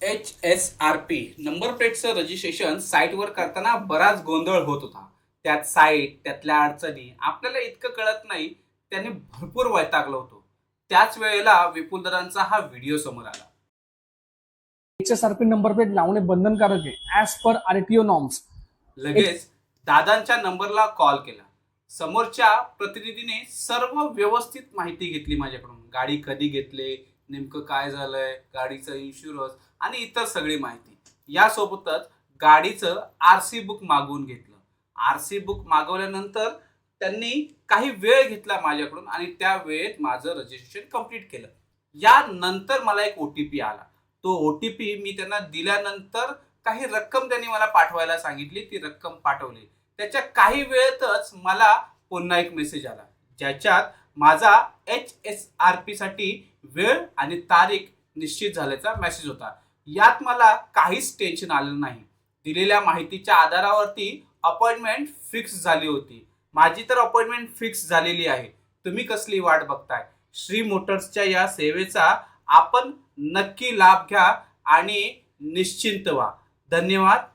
HSRP number प्लेटचं registration साईटवर करताना बराच गोंधळ होत होता. त्यात साईट, त्यातल्या अडचणी आपल्याला इतकं कळत नाही. त्याने भरपूर वैतागलो होतो. त्याच वेळेला विपुलदारांचा हा व्हिडिओ समोर आला. HSRP नंबर प्लेट लावणे बंधनकारक आहे ॲज पर RTO नॉर्म्स. लगेच दादांच्या नंबरला कॉल केला. समोरच्या प्रतिनिधीने सर्व व्यवस्थित माहिती घेतली माझ्याकडून. गाडी कधी घेतली, नेमकं काय झालंय, गाडीचं इन्शुरन्स आणि इतर सगळी माहिती. यासोबतच गाडीचं RC बुक मागवून घेतलं. RC बुक मागवल्यानंतर त्यांनी काही वेळ घेतला माझ्याकडून आणि त्या वेळेत माझं रजिस्ट्रेशन कंप्लीट केलं. यानंतर मला एक OTP आला. तो OTP मी त्यांना दिल्यानंतर काही रक्कम त्यांनी मला पाठवायला सांगितली. ती रक्कम पाठवली. त्याच्या काही वेळेतच मला पुन्हा एक मेसेज आला, ज्याच्यात माझा HSRP साठी वेळ आणि तारीख निश्चित झाल्याचा मेसेज होता. यात मला काहीच टेन्शन आलं नाही. दिलेल्या माहितीच्या आधारावरती अपॉइंटमेंट फिक्स झाली होती. माझी तर अपॉइंटमेंट फिक्स झालेली आहे. तुम्ही कसली वाट बघताय? श्री मोटर्सच्या या सेवेचा आपण नक्की लाभ घ्या आणि निश्चिंत व्हा. धन्यवाद.